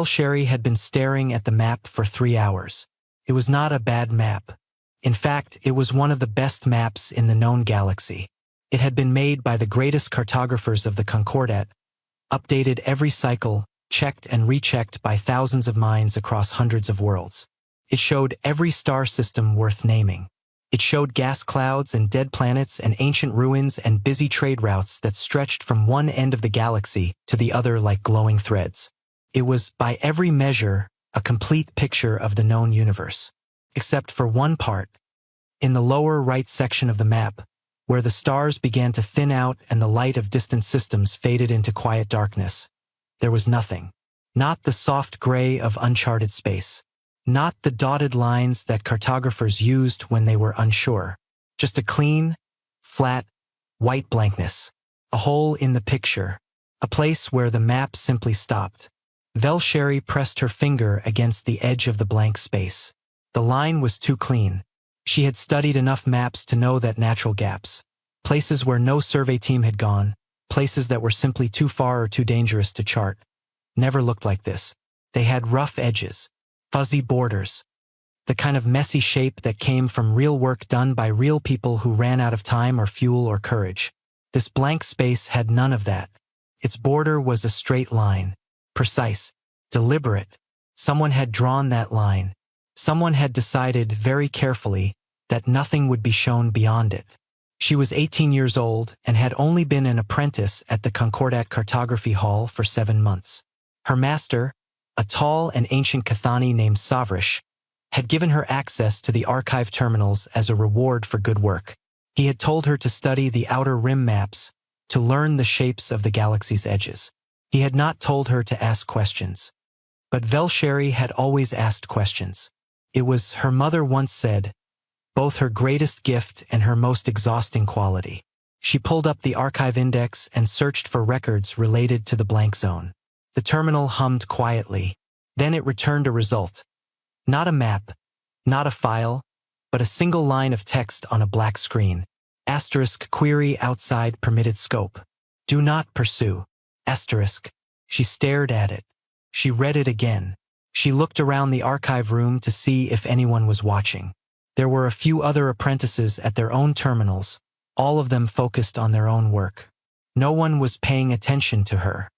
Sherry had been staring at the map for 3 hours. It was not a bad map. In fact, it was one of the best maps in the known galaxy. It had been made by the greatest cartographers of the Concordat, updated every cycle, checked and rechecked by thousands of minds across hundreds of worlds. It showed every star system worth naming. It showed gas clouds and dead planets and ancient ruins and busy trade routes that stretched from one end of the galaxy to the other like glowing threads. It was, by every measure, a complete picture of the known universe. Except for one part. In the lower right section of the map, where the stars began to thin out and the light of distant systems faded into quiet darkness, there was nothing. Not the soft gray of uncharted space. Not the dotted lines that cartographers used when they were unsure. Just a clean, flat, white blankness. A hole in the picture. A place where the map simply stopped. Sherry pressed her finger against the edge of the blank space. The line was too clean. She had studied enough maps to know that natural gaps, places where no survey team had gone, places that were simply too far or too dangerous to chart, never looked like this. They had rough edges, fuzzy borders, the kind of messy shape that came from real work done by real people who ran out of time or fuel or courage. This blank space had none of that. Its border was a straight line, precise, deliberate. Someone had drawn that line. Someone had decided very carefully that nothing would be shown beyond it. She was 18 years old and had only been an apprentice at the Concordat Cartography Hall for 7 months. Her master, a tall and ancient Cathani named Savrish, had given her access to the archive terminals as a reward for good work. He had told her to study the outer rim maps, to learn the shapes of the galaxy's edges. He had not told her to ask questions. But Sherry had always asked questions. It was, her mother once said, both her greatest gift and her most exhausting quality. She pulled up the archive index and searched for records related to the blank zone. The terminal hummed quietly. Then it returned a result. Not a map, not a file, but a single line of text on a black screen. Asterisk query outside permitted scope. Do not pursue. Asterisk. She stared at it. She read it again. She looked around the archive room to see if anyone was watching. There were a few other apprentices at their own terminals, all of them focused on their own work. No one was paying attention to her.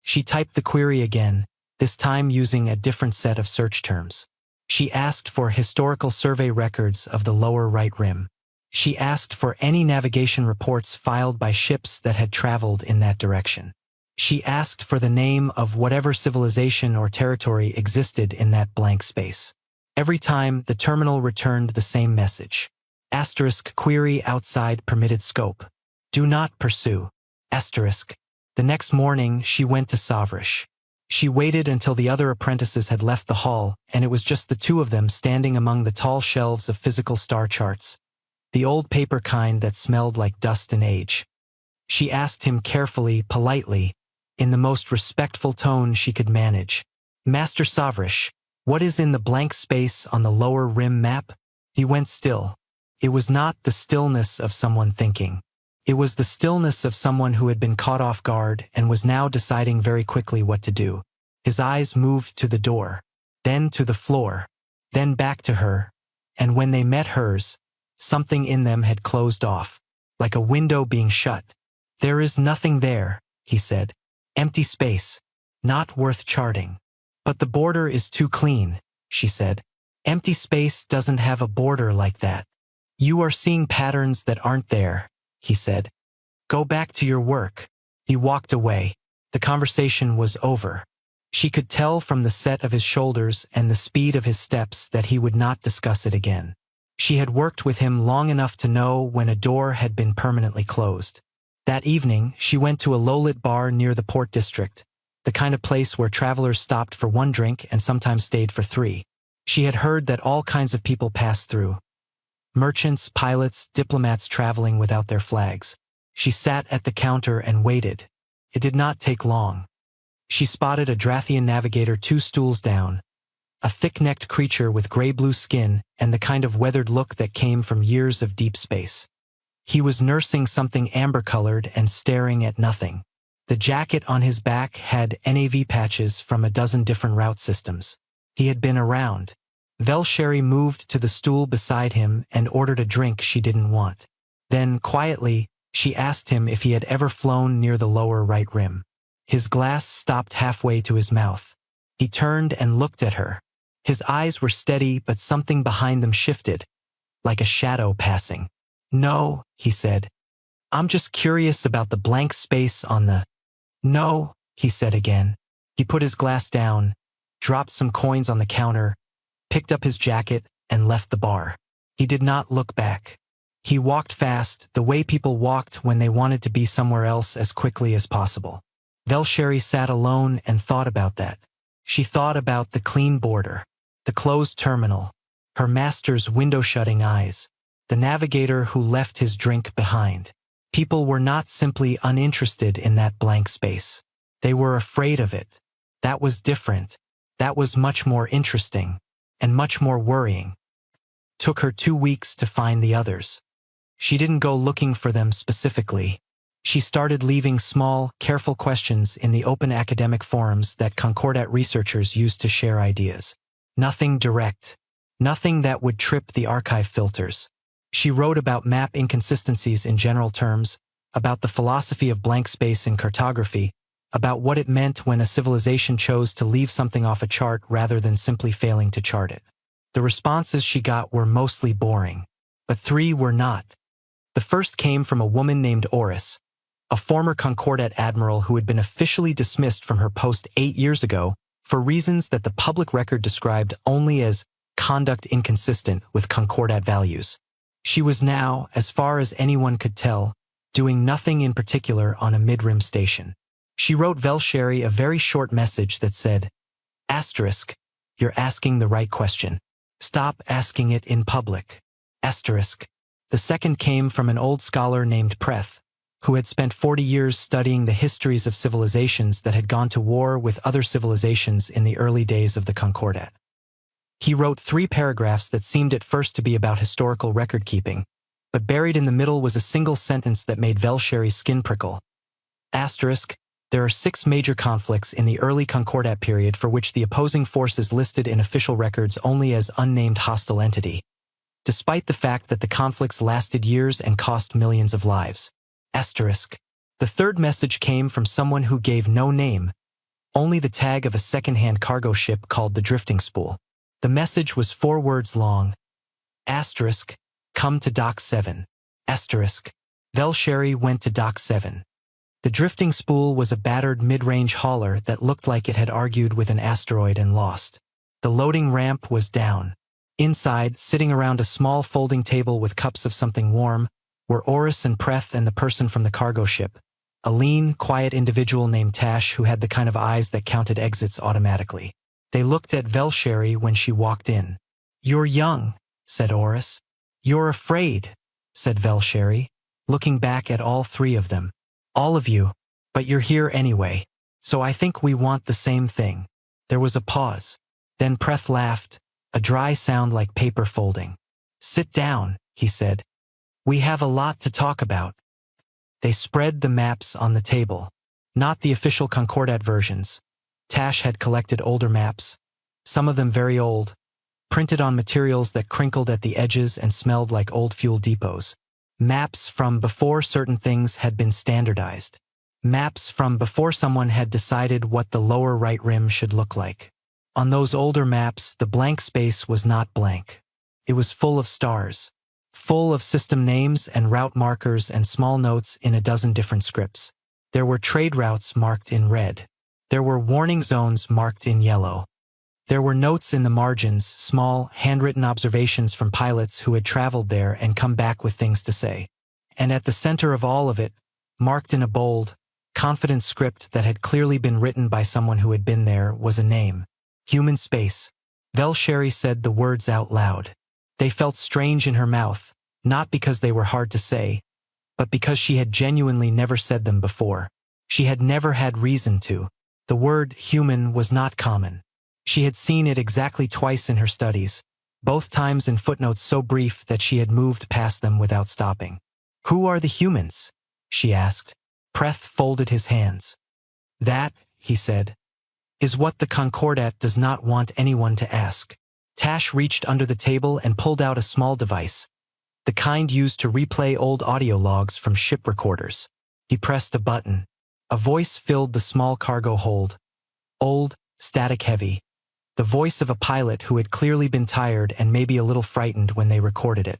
She typed the query again, this time using a different set of search terms. She asked for historical survey records of the lower right rim. She asked for any navigation reports filed by ships that had traveled in that direction. She asked for the name of whatever civilization or territory existed in that blank space. Every time, the terminal returned the same message. Asterisk query outside permitted scope. Do not pursue. Asterisk. The next morning, she went to Savrish. She waited until the other apprentices had left the hall, and it was just the two of them standing among the tall shelves of physical star charts, the old paper kind that smelled like dust and age. She asked him carefully, politely, in the most respectful tone she could manage. Master Savrish, what is in the blank space on the lower rim map? He went still. It was not the stillness of someone thinking. It was the stillness of someone who had been caught off guard and was now deciding very quickly what to do. His eyes moved to the door, then to the floor, then back to her, and when they met hers, something in them had closed off, like a window being shut. There is nothing there, he said. Empty space. Not worth charting. But the border is too clean, she said. Empty space doesn't have a border like that. You are seeing patterns that aren't there, he said. Go back to your work. He walked away. The conversation was over. She could tell from the set of his shoulders and the speed of his steps that he would not discuss it again. She had worked with him long enough to know when a door had been permanently closed. That evening, she went to a low-lit bar near the Port District, the kind of place where travelers stopped for 1 drink and sometimes stayed for 3. She had heard that all kinds of people passed through. Merchants, pilots, diplomats traveling without their flags. She sat at the counter and waited. It did not take long. She spotted a Drathian navigator 2 stools down, a thick-necked creature with gray-blue skin and the kind of weathered look that came from years of deep space. He was nursing something amber-colored and staring at nothing. The jacket on his back had NAV patches from a dozen different route systems. He had been around. Velsheri moved to the stool beside him and ordered a drink she didn't want. Then, quietly, she asked him if he had ever flown near the lower right rim. His glass stopped halfway to his mouth. He turned and looked at her. His eyes were steady, but something behind them shifted, like a shadow passing. "No," he said. "I'm just curious about the blank space on the—" "No," he said again. He put his glass down, dropped some coins on the counter, picked up his jacket, and left the bar. He did not look back. He walked fast, the way people walked when they wanted to be somewhere else as quickly as possible. Velsheri sat alone and thought about that. She thought about the clean border, the closed terminal, her master's window-shutting eyes, the navigator who left his drink behind. People were not simply uninterested in that blank space. They were afraid of it. That was different. That was much more interesting, and much more worrying. Took her 2 weeks to find the others. She didn't go looking for them specifically. She started leaving small, careful questions in the open academic forums that Concordat researchers used to share ideas. Nothing direct. Nothing that would trip the archive filters. She wrote about map inconsistencies in general terms, about the philosophy of blank space in cartography, about what it meant when a civilization chose to leave something off a chart rather than simply failing to chart it. The responses she got were mostly boring. But 3 were not. The first came from a woman named Oris, a former Concordat admiral who had been officially dismissed from her post 8 years ago for reasons that the public record described only as conduct inconsistent with Concordat values. She was now, as far as anyone could tell, doing nothing in particular on a mid-rim station. She wrote Velsheri a very short message that said, "Asterisk, you're asking the right question. Stop asking it in public." Asterisk. The second came from an old scholar named Preth, who had spent 40 years studying the histories of civilizations that had gone to war with other civilizations in the early days of the Concordat. He wrote 3 paragraphs that seemed at first to be about historical record-keeping, but buried in the middle was a single sentence that made Velsheri's skin prickle. Asterisk, there are 6 major conflicts in the early Concordat period for which the opposing force is listed in official records only as unnamed hostile entity, despite the fact that the conflicts lasted years and cost millions of lives. Asterisk. The third message came from someone who gave no name, only the tag of a second-hand cargo ship called the Drifting Spool. The message was 4 words long. Asterisk, come to Dock 7. Asterisk. Velsheri went to Dock 7. The Drifting Spool was a battered mid-range hauler that looked like it had argued with an asteroid and lost. The loading ramp was down. Inside, sitting around a small folding table with cups of something warm, were Oris and Preth and the person from the cargo ship, a lean, quiet individual named Tash who had the kind of eyes that counted exits automatically. They looked at Velsheri when she walked in. "You're young," said Oris. "You're afraid," said Velsheri, looking back at all 3 of them. "All of you, but you're here anyway, so I think we want the same thing." There was a pause. Then Preth laughed, a dry sound like paper folding. "Sit down," he said. "We have a lot to talk about." They spread the maps on the table. Not the official Concordat versions. Tash had collected older maps, some of them very old, printed on materials that crinkled at the edges and smelled like old fuel depots. Maps from before certain things had been standardized. Maps from before someone had decided what the lower right rim should look like. On those older maps, the blank space was not blank. It was full of stars, full of system names and route markers and small notes in a dozen different scripts. There were trade routes marked in red. There were warning zones marked in yellow. There were notes in the margins, small, handwritten observations from pilots who had traveled there and come back with things to say. And at the center of all of it, marked in a bold, confident script that had clearly been written by someone who had been there, was a name. Human space. Velsheri said the words out loud. They felt strange in her mouth, not because they were hard to say, but because she had genuinely never said them before. She had never had reason to. The word human was not common. She had seen it exactly twice in her studies, both times in footnotes so brief that she had moved past them without stopping. "Who are the humans?" she asked. Preth folded his hands. That, he said, is what the Concordat does not want anyone to ask. Tash reached under the table and pulled out a small device, the kind used to replay old audio logs from ship recorders. He pressed a button. A voice filled the small cargo hold. Old, static-heavy. The voice of a pilot who had clearly been tired and maybe a little frightened when they recorded it.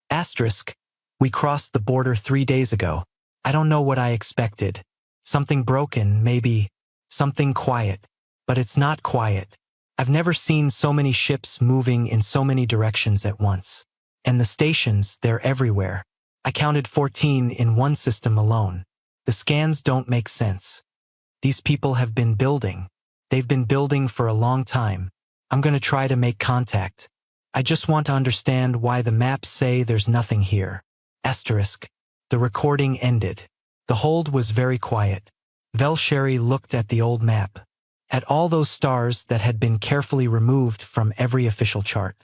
Asterisk. We crossed the border 3 days ago. I don't know what I expected. Something broken, maybe. Something quiet. But it's not quiet. I've never seen so many ships moving in so many directions at once. And the stations, they're everywhere. I counted 14 in one system alone. The scans don't make sense. These people have been building. They've been building for a long time. I'm going to try to make contact. I just want to understand why the maps say there's nothing here. Asterisk. The recording ended. The hold was very quiet. Velsheri looked at the old map. At all those stars that had been carefully removed from every official chart.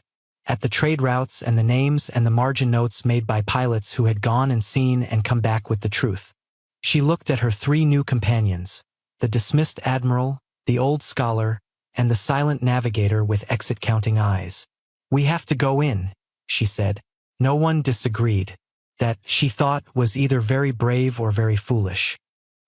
At the trade routes and the names and the margin notes made by pilots who had gone and seen and come back with the truth. She looked at her 3 new companions, the dismissed admiral, the old scholar, and the silent navigator with exit-counting eyes. We have to go in, she said. No one disagreed. That, she thought, was either very brave or very foolish.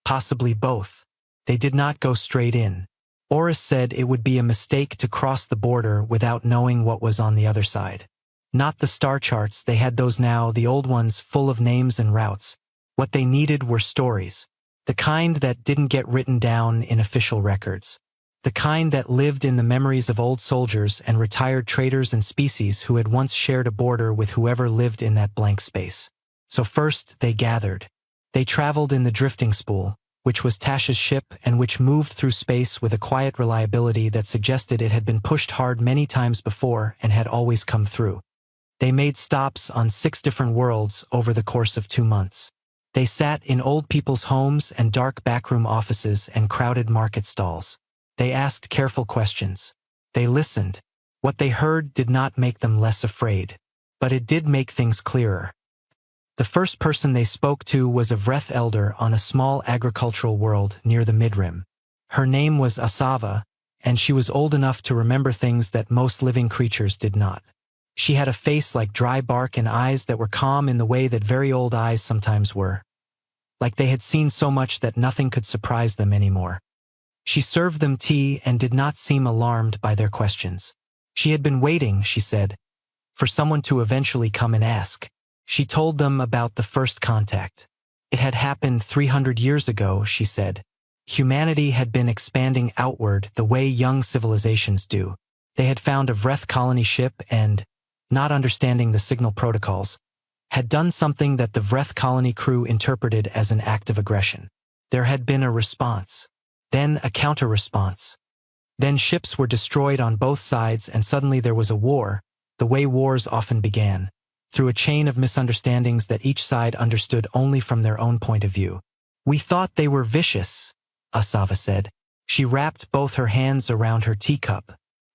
Possibly both. They did not go straight in. Oris said it would be a mistake to cross the border without knowing what was on the other side. Not the star charts, they had those now, the old ones full of names and routes. What they needed were stories. The kind that didn't get written down in official records. The kind that lived in the memories of old soldiers and retired traders and species who had once shared a border with whoever lived in that blank space. So first, they gathered. They traveled in the drifting spool, which was Tash's ship and which moved through space with a quiet reliability that suggested it had been pushed hard many times before and had always come through. They made stops on 6 different worlds over the course of 2 months. They sat in old people's homes and dark backroom offices and crowded market stalls. They asked careful questions. They listened. What they heard did not make them less afraid, but it did make things clearer. The first person they spoke to was a Vreth elder on a small agricultural world near the Midrim. Her name was Asava, and she was old enough to remember things that most living creatures did not. She had a face like dry bark and eyes that were calm in the way that very old eyes sometimes were. Like they had seen so much that nothing could surprise them anymore. She served them tea and did not seem alarmed by their questions. She had been waiting, she said, for someone to eventually come and ask. She told them about the first contact. It had happened 300 years ago, she said. Humanity had been expanding outward the way young civilizations do. They had found a Vreth colony ship and, not understanding the signal protocols, had done something that the Vreth colony crew interpreted as an act of aggression. There had been a response. Then a counter-response. Then ships were destroyed on both sides and suddenly there was a war, the way wars often began, through a chain of misunderstandings that each side understood only from their own point of view. We thought they were vicious, Asava said. She wrapped both her hands around her teacup.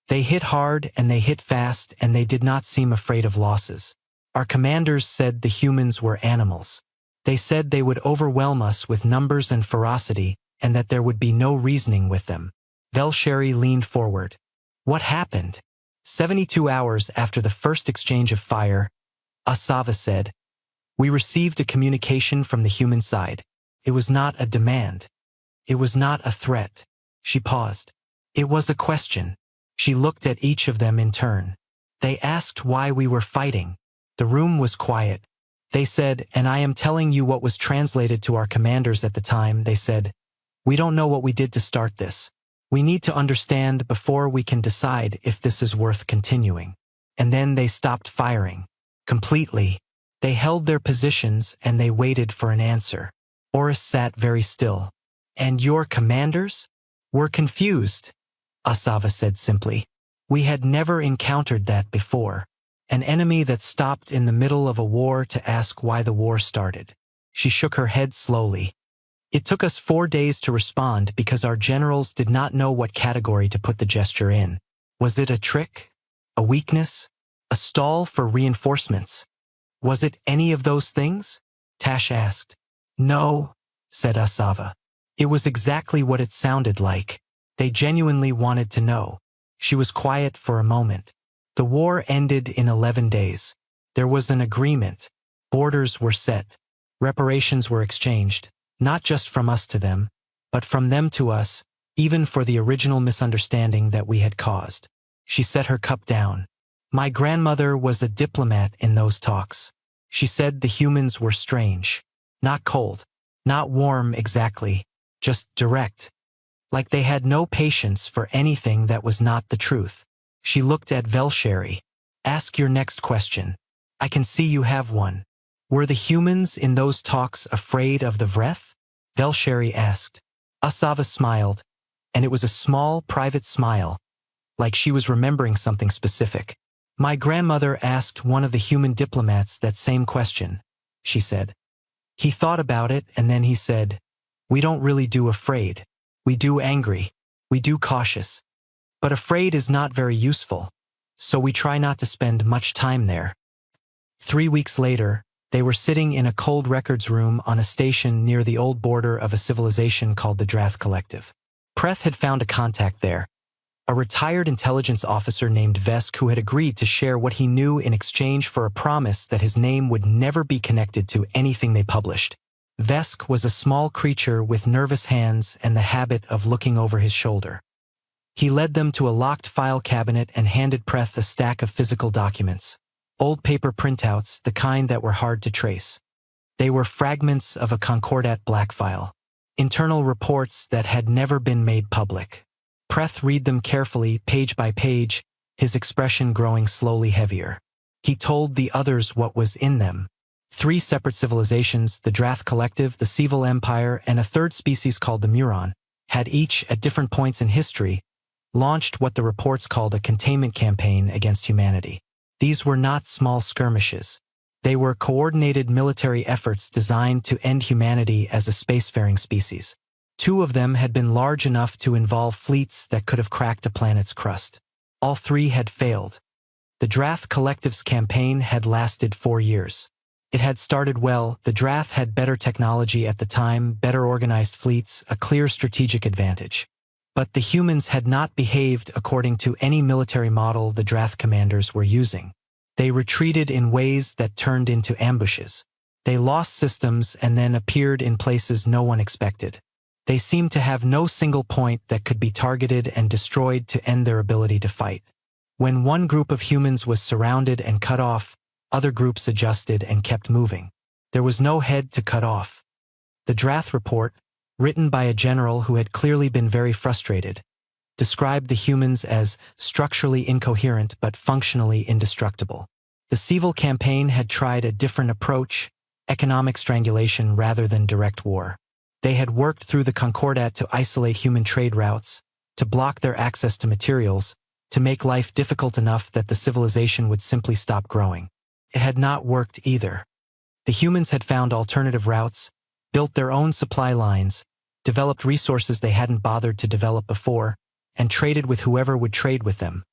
They hit hard and they hit fast and they did not seem afraid of losses. Our commanders said the humans were animals. They said they would overwhelm us with numbers and ferocity and that there would be no reasoning with them. Velsheri leaned forward. What happened? 72 hours after the first exchange of fire, Asava said, we received a communication from the human side. It was not a demand. It was not a threat. She paused. It was a question. She looked at each of them in turn. They asked why we were fighting. The room was quiet. They said, and I am telling you what was translated to our commanders at the time, they said, we don't know what we did to start this. We need to understand before we can decide if this is worth continuing. And then they stopped firing. Completely. They held their positions and they waited for an answer. Oris sat very still. And your commanders? Were confused, Asava said simply. We had never encountered that before. An enemy that stopped in the middle of a war to ask why the war started. She shook her head slowly. It took us 4 days to respond because our generals did not know what category to put the gesture in. Was it a trick? A weakness? A stall for reinforcements? Was it any of those things? Tash asked. No, said Asava. It was exactly what it sounded like. They genuinely wanted to know. She was quiet for a moment. The war ended in 11 days. There was an agreement. Borders were set. Reparations were exchanged, not just from us to them, but from them to us, even for the original misunderstanding that we had caused. She set her cup down. My grandmother was a diplomat in those talks. She said the humans were strange. Not cold. Not warm exactly. Just direct. Like they had no patience for anything that was not the truth. She looked at Velsheri. Ask your next question. I can see you have one. Were the humans in those talks afraid of the Vreth? Velsheri asked. Asava smiled, and it was a small, private smile, like she was remembering something specific. My grandmother asked one of the human diplomats that same question, she said. He thought about it and then he said, we don't really do afraid. We do angry. We do cautious. But afraid is not very useful, so we try not to spend much time there. 3 weeks later, they were sitting in a cold records room on a station near the old border of a civilization called the Drath Collective. Preth had found a contact there, a retired intelligence officer named Vesk who had agreed to share what he knew in exchange for a promise that his name would never be connected to anything they published. Vesk was a small creature with nervous hands and the habit of looking over his shoulder. He led them to a locked file cabinet and handed Preth a stack of physical documents. Old paper printouts, the kind that were hard to trace. They were fragments of a Concordat black file. Internal reports that had never been made public. Preth read them carefully, page by page, his expression growing slowly heavier. He told the others what was in them. 3 separate civilizations, the Drath Collective, the Civil Empire, and a third species called the Muron, had each, at different points in history, launched what the reports called a containment campaign against humanity. These were not small skirmishes. They were coordinated military efforts designed to end humanity as a spacefaring species. 2 of them had been large enough to involve fleets that could have cracked a planet's crust. All 3 had failed. The Drath Collective's campaign had lasted 4 years. It had started well. The Drath had better technology at the time, better organized fleets, a clear strategic advantage. But the humans had not behaved according to any military model the Drath commanders were using. They retreated in ways that turned into ambushes. They lost systems and then appeared in places no one expected. They seemed to have no single point that could be targeted and destroyed to end their ability to fight. When one group of humans was surrounded and cut off, other groups adjusted and kept moving. There was no head to cut off. The Drath report, written by a general who had clearly been very frustrated, described the humans as structurally incoherent but functionally indestructible. The Civil campaign had tried a different approach, economic strangulation rather than direct war. They had worked through the Concordat to isolate human trade routes, to block their access to materials, to make life difficult enough that the civilization would simply stop growing. It had not worked either. The humans had found alternative routes, built their own supply lines, developed resources they hadn't bothered to develop before, and traded with whoever would trade with them,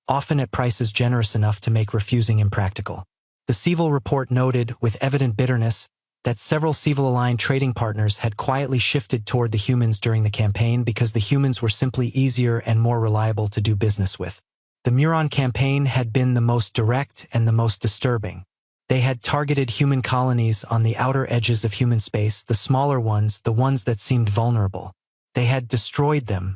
often at prices generous enough to make refusing impractical. The Civil report noted, with evident bitterness, that several Civil-aligned trading partners had quietly shifted toward the humans during the campaign because the humans were simply easier and more reliable to do business with. The Muron campaign had been the most direct and the most disturbing. They had targeted human colonies on the outer edges of human space, the smaller ones, the ones that seemed vulnerable. They had destroyed them.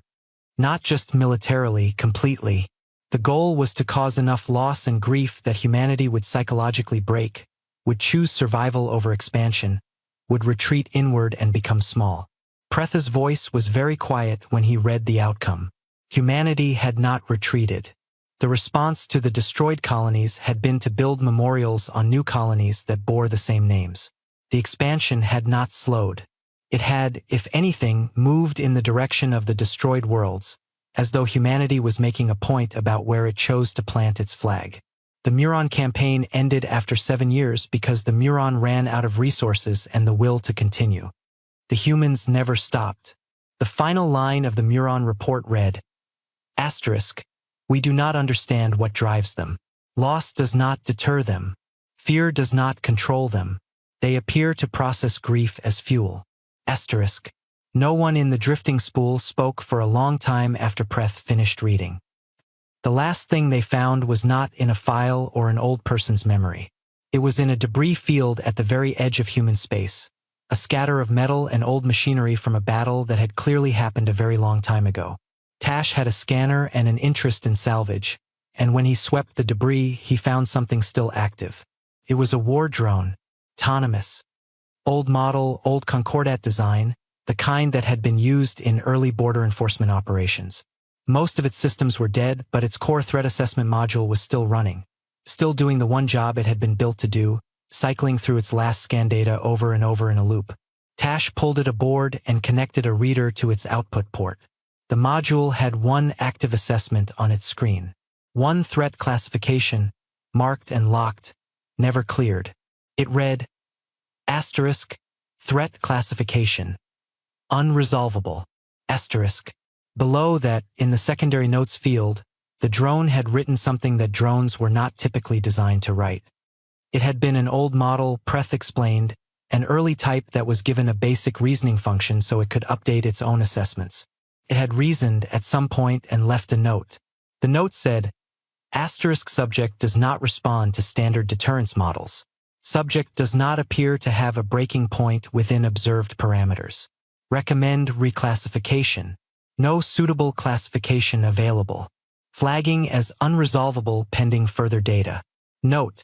Not just militarily, completely. The goal was to cause enough loss and grief that humanity would psychologically break, would choose survival over expansion, would retreat inward and become small. Pretha's voice was very quiet when he read the outcome. Humanity had not retreated. The response to the destroyed colonies had been to build memorials on new colonies that bore the same names. The expansion had not slowed. It had, if anything, moved in the direction of the destroyed worlds, as though humanity was making a point about where it chose to plant its flag. The Muron campaign ended after 7 years because the Muron ran out of resources and the will to continue. The humans never stopped. The final line of the Muron report read, "**, we do not understand what drives them. Loss does not deter them. Fear does not control them. They appear to process grief as fuel. Asterisk. No one in the drifting spool spoke for a long time after Preth finished reading. The last thing they found was not in a file or an old person's memory. It was in a debris field at the very edge of human space, a scatter of metal and old machinery from a battle that had clearly happened a very long time ago. Tash had a scanner and an interest in salvage, and when he swept the debris, he found something still active. It was a war drone, autonomous. Old model, old Concordat design, the kind that had been used in early border enforcement operations. Most of its systems were dead, but its core threat assessment module was still running, still doing the one job it had been built to do, cycling through its last scan data over and over in a loop. Tash pulled it aboard and connected a reader to its output port. The module had one active assessment on its screen. One threat classification, marked and locked, never cleared. It read, asterisk, threat classification, unresolvable, asterisk. Below that, in the secondary notes field, the drone had written something that drones were not typically designed to write. It had been an old model, Preth explained, an early type that was given a basic reasoning function so it could update its own assessments. It had reasoned at some point and left a note. The note said, asterisk subject does not respond to standard deterrence models. Subject does not appear to have a breaking point within observed parameters. Recommend reclassification. No suitable classification available. Flagging as unresolvable pending further data. Note: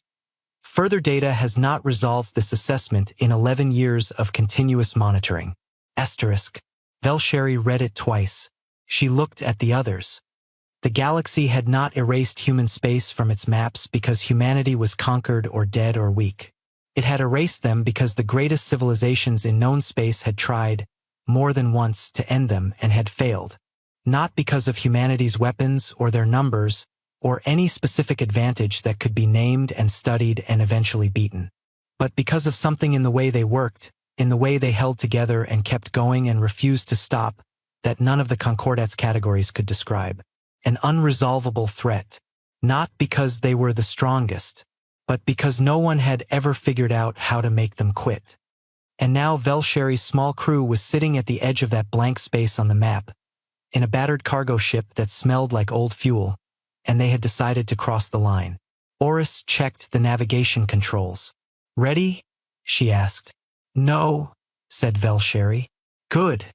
further data has not resolved this assessment in 11 years of continuous monitoring. Asterisk. Velsheri read it twice. She looked at the others. The galaxy had not erased human space from its maps because humanity was conquered or dead or weak. It had erased them because the greatest civilizations in known space had tried, more than once, to end them and had failed. Not because of humanity's weapons or their numbers, or any specific advantage that could be named and studied and eventually beaten. But because of something in the way they worked, in the way they held together and kept going and refused to stop, that none of the Concordat's categories could describe. An unresolvable threat. Not because they were the strongest, but because no one had ever figured out how to make them quit. And now Velsheri's small crew was sitting at the edge of that blank space on the map, in a battered cargo ship that smelled like old fuel, and they had decided to cross the line. Oris checked the navigation controls. Ready? She asked. No, said Velsheri. Good,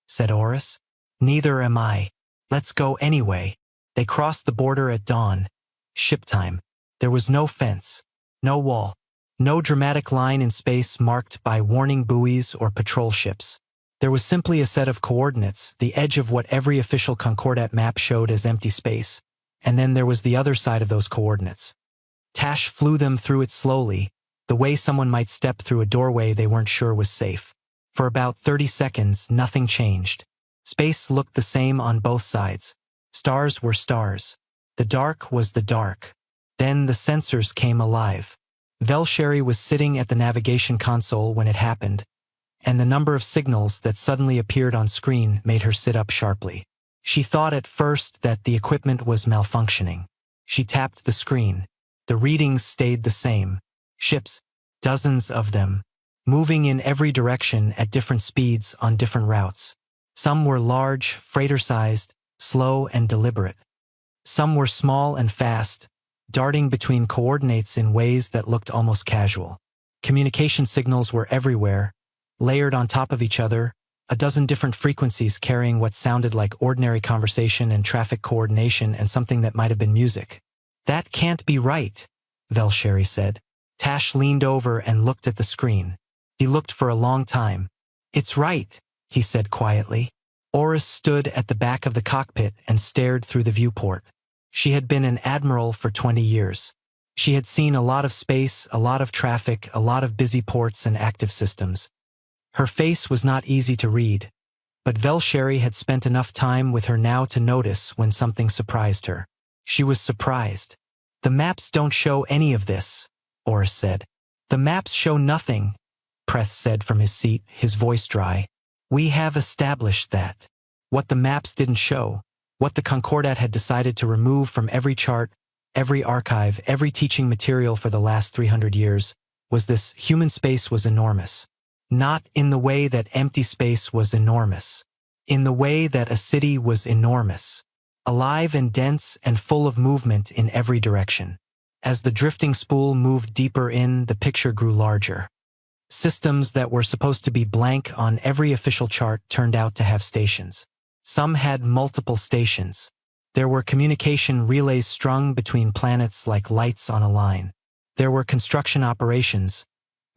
said Oris. Neither am I. Let's go anyway. They crossed the border at dawn. Ship time. There was no fence, no wall, no dramatic line in space marked by warning buoys or patrol ships. There was simply a set of coordinates, the edge of what every official Concordat map showed as empty space, and then there was the other side of those coordinates. Tash flew them through it slowly, the way someone might step through a doorway they weren't sure was safe. For about 30 seconds, nothing changed. Space looked the same on both sides. Stars were stars. The dark was the dark. Then the sensors came alive. Velsheri was sitting at the navigation console when it happened, and the number of signals that suddenly appeared on screen made her sit up sharply. She thought at first that the equipment was malfunctioning. She tapped the screen. The readings stayed the same. Ships, dozens of them, moving in every direction at different speeds on different routes. Some were large, freighter-sized, slow and deliberate. Some were small and fast, darting between coordinates in ways that looked almost casual. Communication signals were everywhere, layered on top of each other, a dozen different frequencies carrying what sounded like ordinary conversation and traffic coordination and something that might have been music. That can't be right, Velsheri said. Tash leaned over and looked at the screen. He looked for a long time. It's right, he said quietly. Oris stood at the back of the cockpit and stared through the viewport. She had been an admiral for 20 years. She had seen a lot of space, a lot of traffic, a lot of busy ports and active systems. Her face was not easy to read, but Velsheri had spent enough time with her now to notice when something surprised her. She was surprised. The maps don't show any of this, Oris said. The maps show nothing, Preth said from his seat, his voice dry. We have established that. What the maps didn't show, what the Concordat had decided to remove from every chart, every archive, every teaching material for the last 300 years, was this: human space was enormous. Not in the way that empty space was enormous. In the way that a city was enormous. Alive and dense and full of movement in every direction. As the drifting spool moved deeper in, the picture grew larger. Systems that were supposed to be blank on every official chart turned out to have stations. Some had multiple stations. There were communication relays strung between planets like lights on a line. There were construction operations,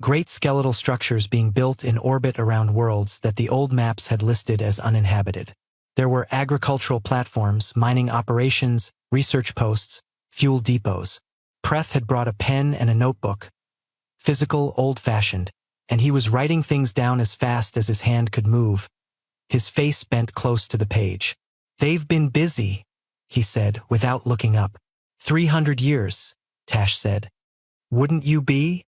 great skeletal structures being built in orbit around worlds that the old maps had listed as uninhabited. There were agricultural platforms, mining operations, research posts, fuel depots. Preth had brought a pen and a notebook, physical, old-fashioned, and he was writing things down as fast as his hand could move, his face bent close to the page. "They've been busy," he said, without looking up. 300 years, Tash said. "Wouldn't you be?"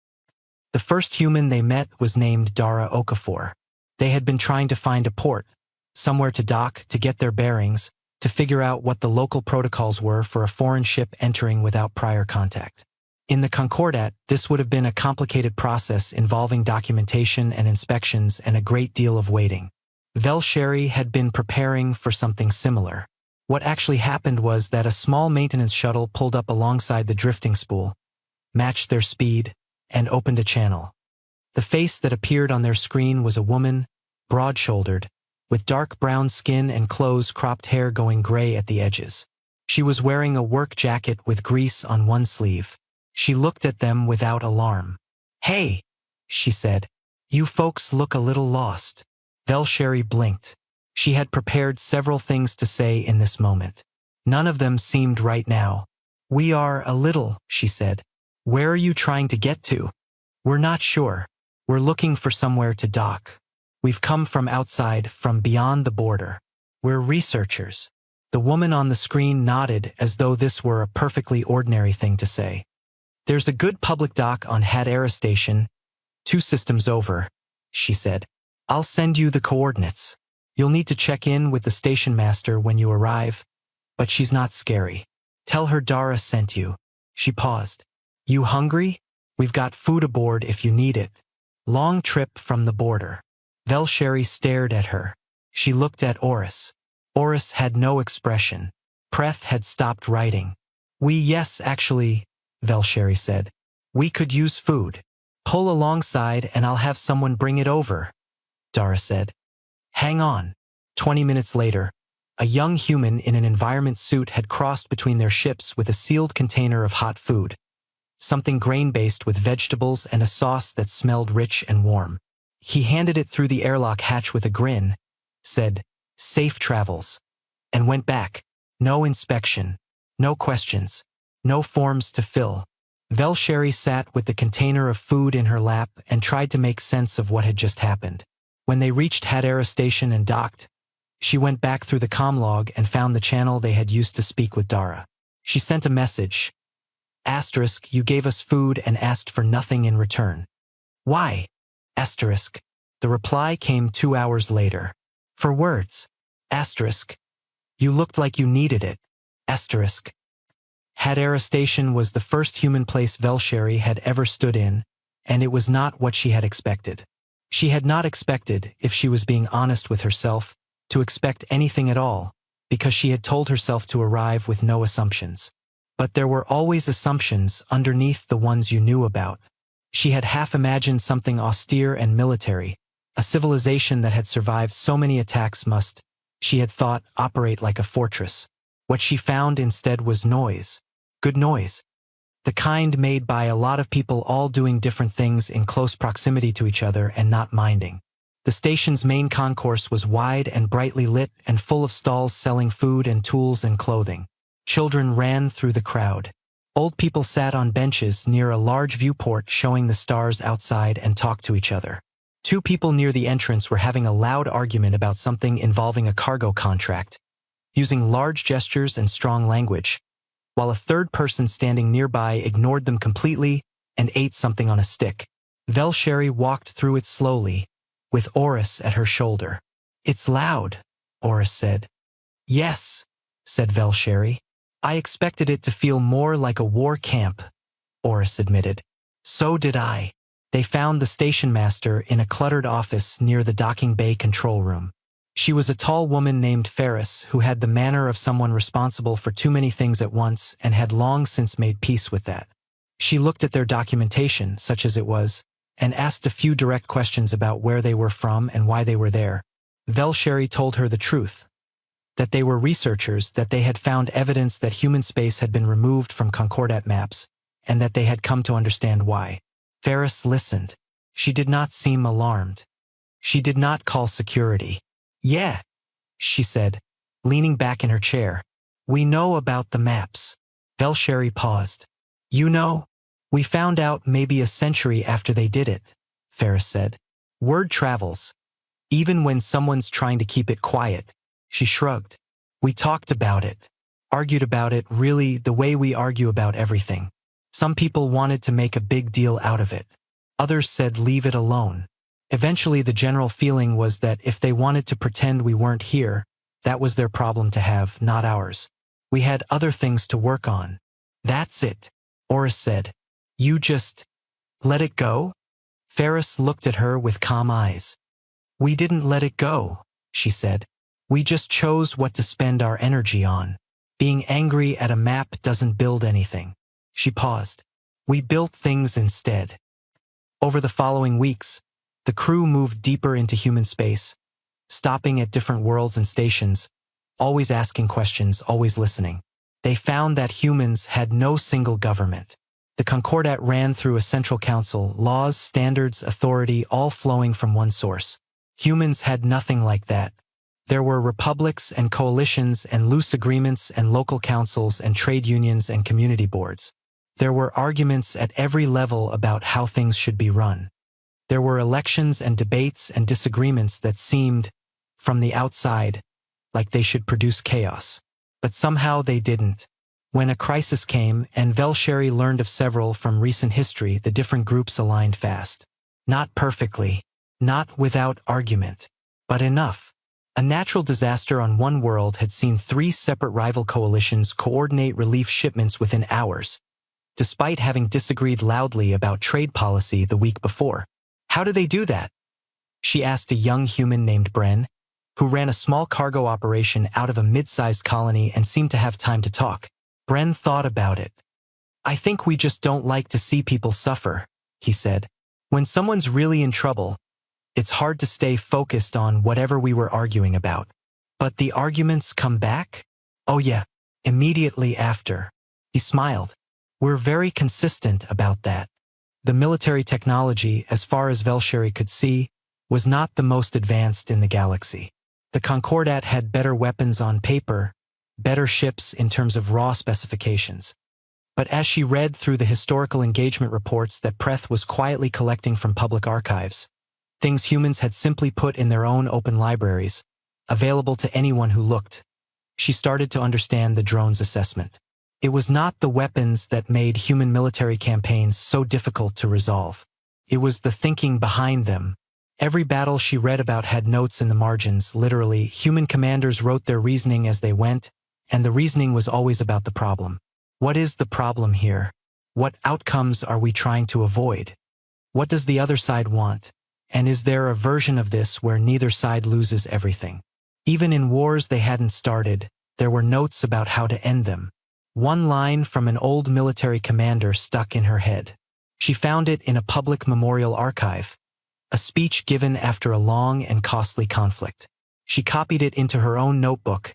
The first human they met was named Dara Okafor. They had been trying to find a port, somewhere to dock, to get their bearings, to figure out what the local protocols were for a foreign ship entering without prior contact. In the Concordat, this would have been a complicated process involving documentation and inspections and a great deal of waiting. Velsheri had been preparing for something similar. What actually happened was that a small maintenance shuttle pulled up alongside the drifting spool, matched their speed, and opened a channel. The face that appeared on their screen was a woman, broad-shouldered, with dark brown skin and clothes cropped hair going gray at the edges. She was wearing a work jacket with grease on one sleeve. She looked at them without alarm. "Hey," she said. "You folks look a little lost." Velsheri blinked. She had prepared several things to say in this moment. None of them seemed right now. "We are a little," she said. "Where are you trying to get to?" "We're not sure. We're looking for somewhere to dock. We've come from outside, from beyond the border. We're researchers." The woman on the screen nodded as though this were a perfectly ordinary thing to say. "There's a good public dock on Hadera Station, 2 systems over," she said. "I'll send you the coordinates. You'll need to check in with the station master when you arrive, but she's not scary. Tell her Dara sent you." She paused. "You hungry? We've got food aboard if you need it. Long trip from the border." Velsheri stared at her. She looked at Oris. Oris had no expression. Preth had stopped writing. Yes, actually," Velsheri said. "We could use food. Pull alongside and I'll have someone bring it over," Dara said. "Hang on." 20 minutes later, a young human in an environment suit had crossed between their ships with a sealed container of hot food. Something grain-based with vegetables and a sauce that smelled rich and warm. He handed it through the airlock hatch with a grin, said, "Safe travels," and went back. No inspection. No questions. No forms to fill. Velsheri sat with the container of food in her lap and tried to make sense of what had just happened. When they reached Hadera Station and docked, she went back through the comlog and found the channel they had used to speak with Dara. She sent a message. *, "You gave us food and asked for nothing in return." "Why?" *, the reply came 2 hours later. "For words." *, "You looked like you needed it." Hadera Station was the first human place Velsheri had ever stood in, and it was not what she had expected. She had not expected, if she was being honest with herself, to expect anything at all, because she had told herself to arrive with no assumptions. But there were always assumptions underneath the ones you knew about. She had half imagined something austere and military, a civilization that had survived so many attacks must, she had thought, operate like a fortress. What she found instead was noise. Good noise. The kind made by a lot of people all doing different things in close proximity to each other and not minding. The station's main concourse was wide and brightly lit and full of stalls selling food and tools and clothing. Children ran through the crowd. Old people sat on benches near a large viewport showing the stars outside and talked to each other. 2 people near the entrance were having a loud argument about something involving a cargo contract, using large gestures and strong language, while a third person standing nearby ignored them completely and ate something on a stick. Velsheri walked through it slowly, with Oris at her shoulder. "It's loud," Oris said. "Yes," said Velsheri. "I expected it to feel more like a war camp," Oris admitted. "So did I." They found the station master in a cluttered office near the docking bay control room. She was a tall woman named Ferris who had the manner of someone responsible for too many things at once and had long since made peace with that. She looked at their documentation, such as it was, and asked a few direct questions about where they were from and why they were there. Velsheri told her the truth, that they were researchers, that they had found evidence that human space had been removed from Concordat maps, and that they had come to understand why. Ferris listened. She did not seem alarmed. She did not call security. "Yeah," she said, leaning back in her chair. "We know about the maps." Velsheri paused. "You know, we found out maybe a century after they did it," Ferris said. "Word travels, even when someone's trying to keep it quiet." She shrugged. "We talked about it, argued about it, really the way we argue about everything. Some people wanted to make a big deal out of it. Others said leave it alone. Eventually the general feeling was that if they wanted to pretend we weren't here, that was their problem to have, not ours. We had other things to work on." "That's it," Oris said. "You just let it go?" Ferris looked at her with calm eyes. "We didn't let it go," she said. "We just chose what to spend our energy on. Being angry at a map doesn't build anything." She paused. "We built things instead." Over the following weeks, the crew moved deeper into human space, stopping at different worlds and stations, always asking questions, always listening. They found that humans had no single government. The Concordat ran through a central council, laws, standards, authority, all flowing from one source. Humans had nothing like that. There were republics and coalitions and loose agreements and local councils and trade unions and community boards. There were arguments at every level about how things should be run. There were elections and debates and disagreements that seemed, from the outside, like they should produce chaos. But somehow they didn't. When a crisis came, and Velsheri learned of several from recent history, the different groups aligned fast. Not perfectly, not without argument, but enough. A natural disaster on one world had seen 3 separate rival coalitions coordinate relief shipments within hours, despite having disagreed loudly about trade policy the week before. "How do they do that?" she asked a young human named Bren, who ran a small cargo operation out of a mid-sized colony and seemed to have time to talk. Bren thought about it. "I think we just don't like to see people suffer," he said. "When someone's really in trouble, it's hard to stay focused on whatever we were arguing about." "But the arguments come back?" "Oh yeah, immediately after." He smiled. "We're very consistent about that." The military technology, as far as Velsheri could see, was not the most advanced in the galaxy. The Concordat had better weapons on paper, better ships in terms of raw specifications. But as she read through the historical engagement reports that Preth was quietly collecting from public archives, things humans had simply put in their own open libraries, available to anyone who looked, she started to understand the drone's assessment. It was not the weapons that made human military campaigns so difficult to resolve. It was the thinking behind them. Every battle she read about had notes in the margins, literally. Human commanders wrote their reasoning as they went, and the reasoning was always about the problem. What is the problem here? What outcomes are we trying to avoid? What does the other side want? And is there a version of this where neither side loses everything? Even in wars they hadn't started, there were notes about how to end them. One line from an old military commander stuck in her head. She found it in a public memorial archive, a speech given after a long and costly conflict. She copied it into her own notebook.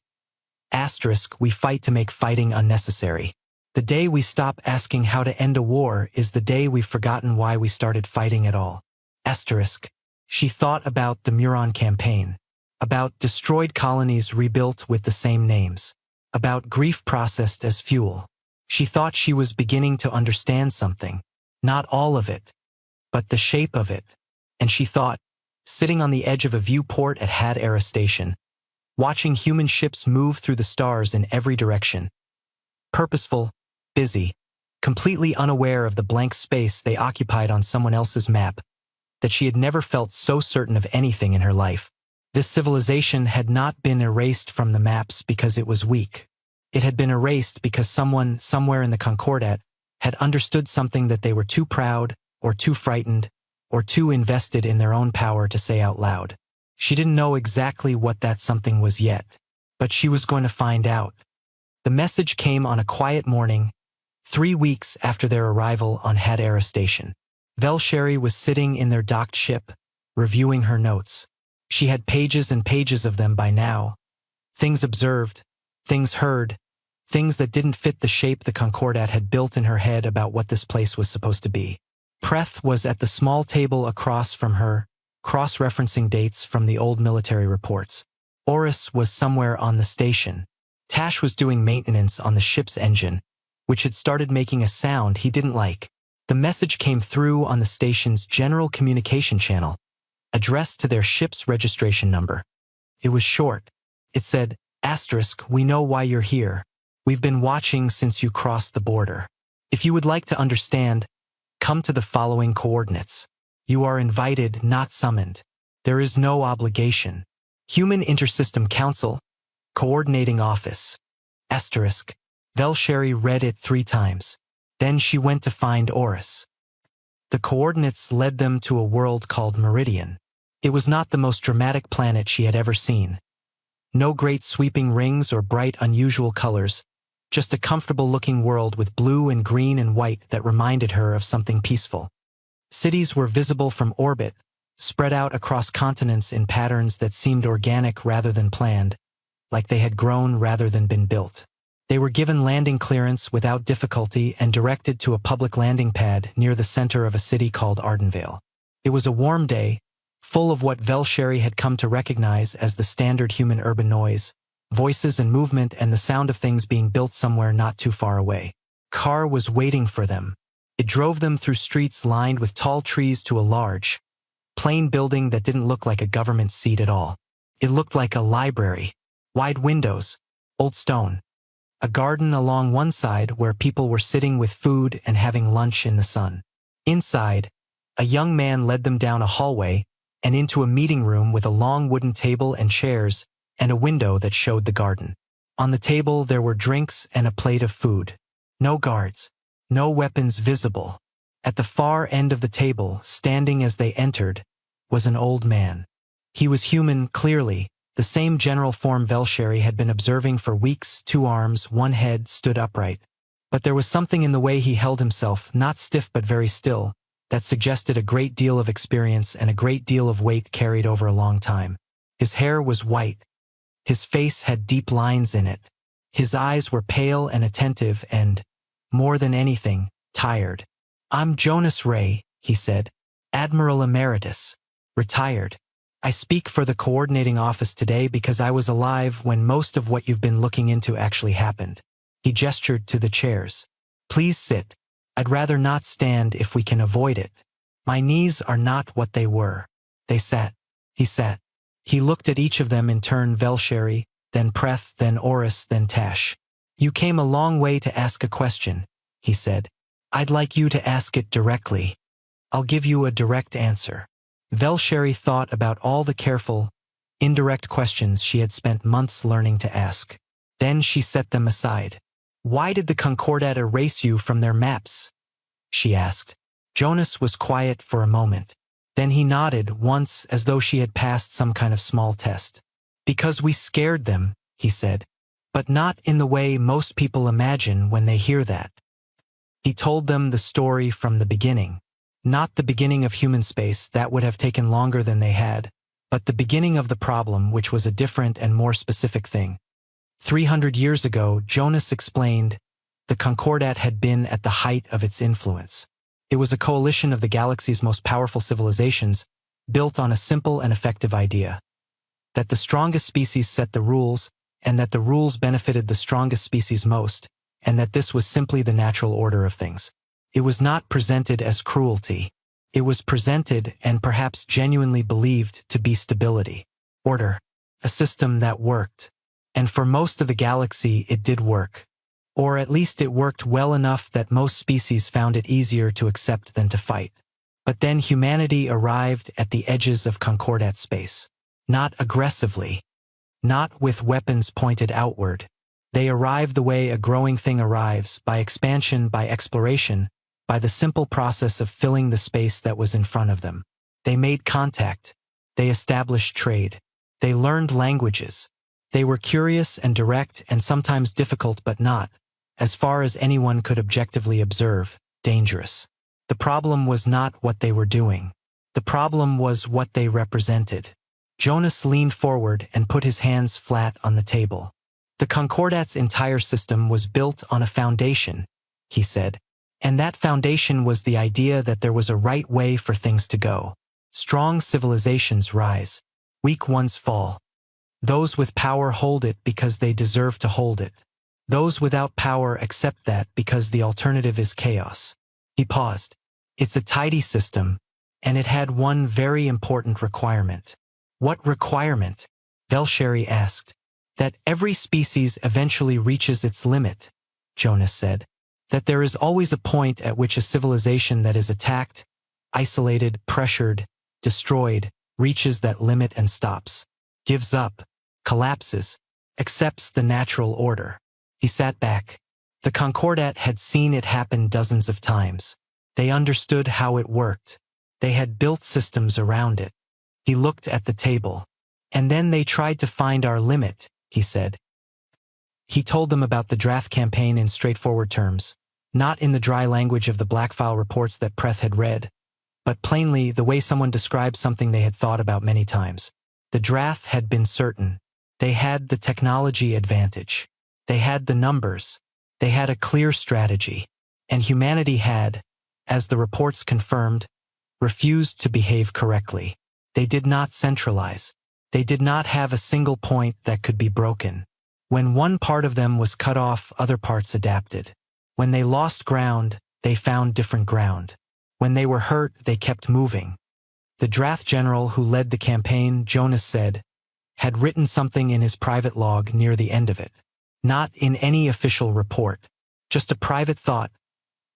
Asterisk, "We fight to make fighting unnecessary. The day we stop asking how to end a war is the day we've forgotten why we started fighting at all." Asterisk. She thought about the Muron campaign, about destroyed colonies rebuilt with the same names, about grief processed as fuel. She thought she was beginning to understand something, not all of it, but the shape of it. And she thought, sitting on the edge of a viewport at Had Era Station, watching human ships move through the stars in every direction, purposeful, busy, completely unaware of the blank space they occupied on someone else's map, that she had never felt so certain of anything in her life. This civilization had not been erased from the maps because it was weak. It had been erased because someone, somewhere in the Concordat, had understood something that they were too proud or too frightened or too invested in their own power to say out loud. She didn't know exactly what that something was yet, but she was going to find out. The message came on a quiet morning, 3 weeks after their arrival on Hadera Station. Velsheri was sitting in their docked ship, reviewing her notes. She had pages and pages of them by now. Things observed, things heard, things that didn't fit the shape the Concordat had built in her head about what this place was supposed to be. Preth was at the small table across from her, cross-referencing dates from the old military reports. Oris was somewhere on the station. Tash was doing maintenance on the ship's engine, which had started making a sound he didn't like. The message came through on the station's general communication channel, addressed to their ship's registration number. It was short. It said, "*, we know why you're here. We've been watching since you crossed the border. If you would like to understand, come to the following coordinates. You are invited, not summoned. There is no obligation. Human Intersystem Council, Coordinating Office. *. Velsheri read it 3 times. Then she went to find Oris. The coordinates led them to a world called Meridian. It was not the most dramatic planet she had ever seen. No great sweeping rings or bright unusual colors, just a comfortable-looking world with blue and green and white that reminded her of something peaceful. Cities were visible from orbit, spread out across continents in patterns that seemed organic rather than planned, like they had grown rather than been built. They were given landing clearance without difficulty and directed to a public landing pad near the center of a city called Ardenvale. It was a warm day, full of what Velsheri had come to recognize as the standard human urban noise, voices and movement and the sound of things being built somewhere not too far away. Car was waiting for them. It drove them through streets lined with tall trees to a large, plain building that didn't look like a government seat at all. It looked like a library. Wide windows, old stone. A garden along one side where people were sitting with food and having lunch in the sun. Inside, a young man led them down a hallway and into a meeting room with a long wooden table and chairs and a window that showed the garden. On the table there were drinks and a plate of food. No guards, no weapons visible. At the far end of the table, standing as they entered, was an old man. He was human, clearly, the same general form Velsheri had been observing for weeks. 2 arms, 1 head, stood upright. But there was something in the way he held himself, not stiff but very still, that suggested a great deal of experience and a great deal of weight carried over a long time. His hair was white. His face had deep lines in it. His eyes were pale and attentive and, more than anything, tired. "I'm Jonas Ray," he said, "Admiral Emeritus. Retired. I speak for the coordinating office today because I was alive when most of what you've been looking into actually happened." He gestured to the chairs. "Please sit. I'd rather not stand if we can avoid it. My knees are not what they were." They sat. He sat. He looked at each of them in turn, Velsheri, then Preth, then Oris, then Tash. "You came a long way to ask a question," he said. "I'd like you to ask it directly. I'll give you a direct answer." Velsheri thought about all the careful, indirect questions she had spent months learning to ask. Then she set them aside. "Why did the Concordat erase you from their maps?" she asked. Jonas was quiet for a moment. Then he nodded once as though she had passed some kind of small test. "Because we scared them," he said. "But not in the way most people imagine when they hear that." He told them the story from the beginning. Not the beginning of human space, that would have taken longer than they had, but the beginning of the problem, which was a different and more specific thing. 300 years ago, Jonas explained, the Concordat had been at the height of its influence. It was a coalition of the galaxy's most powerful civilizations, built on a simple and effective idea. That the strongest species set the rules, and that the rules benefited the strongest species most, and that this was simply the natural order of things. It was not presented as cruelty. It was presented and perhaps genuinely believed to be stability, order, a system that worked. And for most of the galaxy it did work. Or at least it worked well enough that most species found it easier to accept than to fight. But then humanity arrived at the edges of Concordat space. Not aggressively. Not with weapons pointed outward. They arrived the way a growing thing arrives, by expansion, by exploration, by the simple process of filling the space that was in front of them. They made contact. They established trade. They learned languages. They were curious and direct and sometimes difficult but not, as far as anyone could objectively observe, dangerous. The problem was not what they were doing. The problem was what they represented. Jonas leaned forward and put his hands flat on the table. The Concordat's entire system was built on a foundation, he said. And that foundation was the idea that there was a right way for things to go. Strong civilizations rise. Weak ones fall. Those with power hold it because they deserve to hold it. Those without power accept that because the alternative is chaos. He paused. It's a tidy system, and it had one very important requirement. What requirement? Velsheri asked. That every species eventually reaches its limit, Jonas said. That there is always a point at which a civilization that is attacked, isolated, pressured, destroyed, reaches that limit and stops. Gives up, collapses, accepts the natural order. He sat back. The Concordat had seen it happen dozens of times. They understood how it worked. They had built systems around it. He looked at the table. And then they tried to find our limit, he said. He told them about the draft campaign in straightforward terms, not in the dry language of the black file reports that Preth had read, but plainly the way someone described something they had thought about many times. The draft had been certain. They had the technology advantage. They had the numbers. They had a clear strategy. And humanity had, as the reports confirmed, refused to behave correctly. They did not centralize. They did not have a single point that could be broken. When one part of them was cut off, other parts adapted. When they lost ground, they found different ground. When they were hurt, they kept moving. The draft general who led the campaign, Jonas said, had written something in his private log near the end of it. Not in any official report. Just a private thought,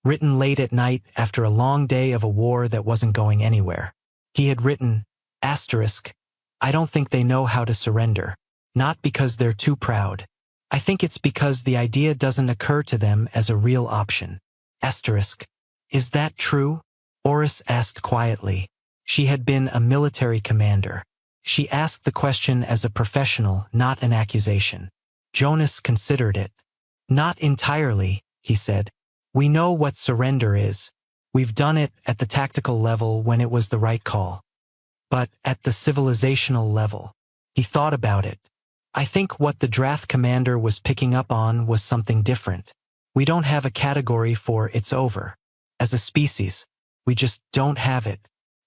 written late at night after a long day of a war that wasn't going anywhere. He had written, asterisk, I don't think they know how to surrender. Not because they're too proud. I think it's because the idea doesn't occur to them as a real option. Asterisk. Is that true? Oris asked quietly. She had been a military commander. She asked the question as a professional, not an accusation. Jonas considered it. Not entirely, he said. We know what surrender is. We've done it at the tactical level when it was the right call. But at the civilizational level, he thought about it. I think what the draft commander was picking up on was something different. We don't have a category for it's over. As a species, we just don't have it.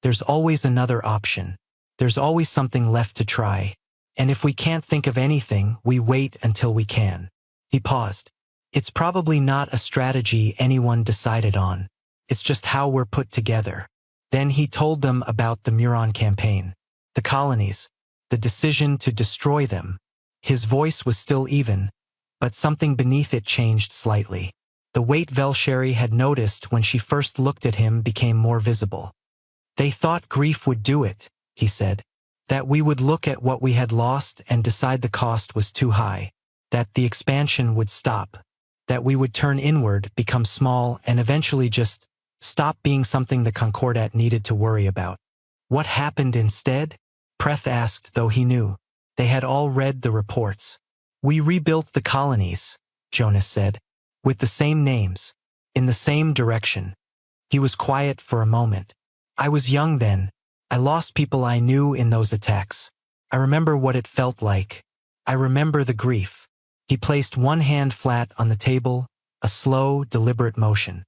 There's always another option. There's always something left to try. And if we can't think of anything, we wait until we can. He paused. It's probably not a strategy anyone decided on. It's just how we're put together. Then he told them about the Muron campaign, the colonies, the decision to destroy them. His voice was still even, but something beneath it changed slightly. The weight Velsheri had noticed when she first looked at him became more visible. They thought grief would do it, he said. That we would look at what we had lost and decide the cost was too high. That the expansion would stop. That we would turn inward, become small, and eventually just stop being something the Concordat needed to worry about. What happened instead? Preth asked, though he knew. They had all read the reports. We rebuilt the colonies, Jonas said, with the same names, in the same direction. He was quiet for a moment. I was young then. I lost people I knew in those attacks. I remember what it felt like. I remember the grief. He placed one hand flat on the table, a slow, deliberate motion.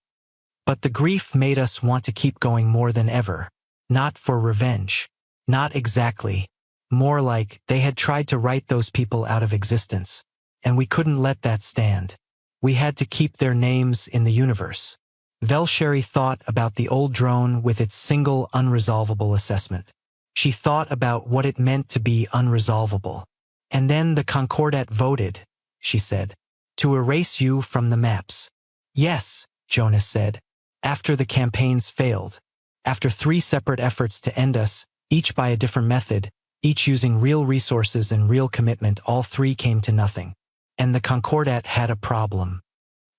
But the grief made us want to keep going more than ever. Not for revenge. Not exactly. More like they had tried to write those people out of existence. And we couldn't let that stand. We had to keep their names in the universe. Velsheri thought about the old drone with its single unresolvable assessment. She thought about what it meant to be unresolvable. And then the Concordat voted, she said, to erase you from the maps. Yes, Jonas said. After the campaigns failed. After 3 separate efforts to end us, each by a different method, each using real resources and real commitment, all 3 came to nothing. And the Concordat had a problem.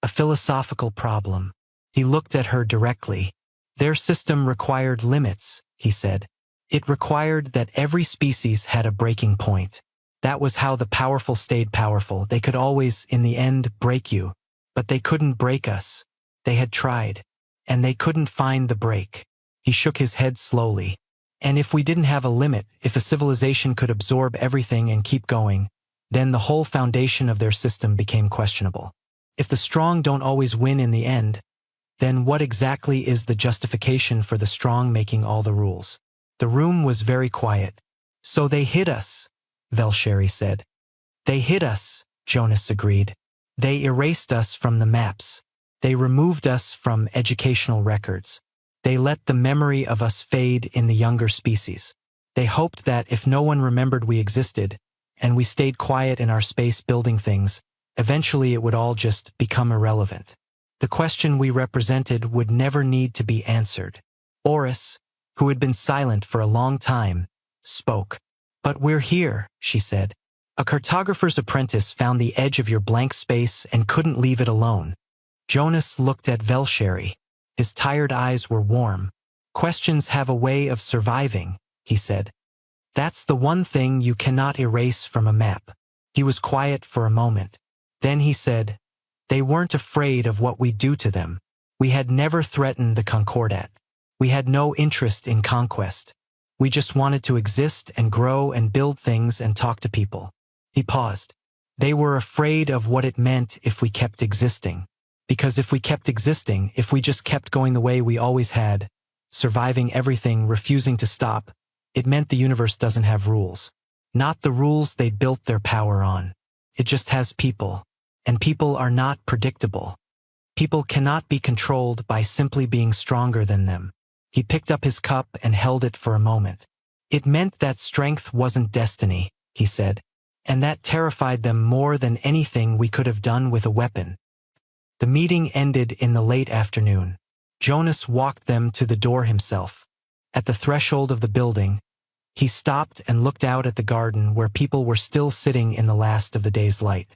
A philosophical problem. He looked at her directly. Their system required limits, he said. It required that every species had a breaking point. That was how the powerful stayed powerful. They could always, in the end, break you. But they couldn't break us. They had tried. And they couldn't find the break. He shook his head slowly. And if we didn't have a limit, if a civilization could absorb everything and keep going, then the whole foundation of their system became questionable. If the strong don't always win in the end, then what exactly is the justification for the strong making all the rules? The room was very quiet. So they hid us, Velsheri said. They hid us, Jonas agreed. They erased us from the maps. They removed us from educational records. They let the memory of us fade in the younger species. They hoped that if no one remembered we existed, and we stayed quiet in our space building things, eventually it would all just become irrelevant. The question we represented would never need to be answered. Oris, who had been silent for a long time, spoke. But we're here, she said. A cartographer's apprentice found the edge of your blank space and couldn't leave it alone. Jonas looked at Velsheri. His tired eyes were warm. Questions have a way of surviving, he said. That's the one thing you cannot erase from a map. He was quiet for a moment. Then he said, they weren't afraid of what we'd do to them. We had never threatened the Concordat. We had no interest in conquest. We just wanted to exist and grow and build things and talk to people. He paused. They were afraid of what it meant if we kept existing. Because if we kept existing, if we just kept going the way we always had, surviving everything, refusing to stop, it meant the universe doesn't have rules. Not the rules they built their power on. It just has people. And people are not predictable. People cannot be controlled by simply being stronger than them. He picked up his cup and held it for a moment. It meant that strength wasn't destiny, he said, and that terrified them more than anything we could have done with a weapon. The meeting ended in the late afternoon. Jonas walked them to the door himself. At the threshold of the building, he stopped and looked out at the garden where people were still sitting in the last of the day's light.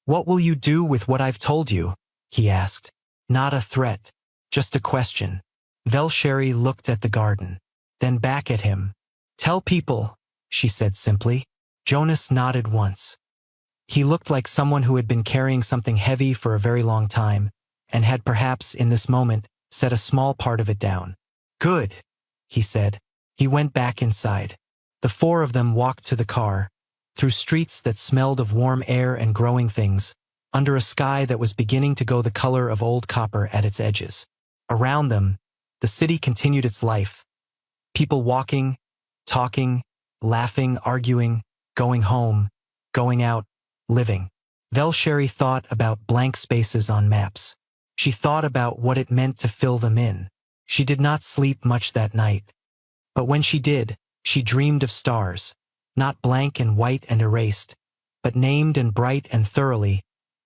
What will you do with what I've told you? He asked. Not a threat, just a question. Velsheri looked at the garden, then back at him. Tell people, she said simply. Jonas nodded once. He looked like someone who had been carrying something heavy for a very long time, and had perhaps, in this moment, set a small part of it down. Good, he said. He went back inside. The four of them walked to the car, through streets that smelled of warm air and growing things, under a sky that was beginning to go the color of old copper at its edges. Around them, the city continued its life. People walking, talking, laughing, arguing, going home, going out, living. Velsheri thought about blank spaces on maps. She thought about what it meant to fill them in. She did not sleep much that night. But when she did, she dreamed of stars, not blank and white and erased, but named and bright and thoroughly,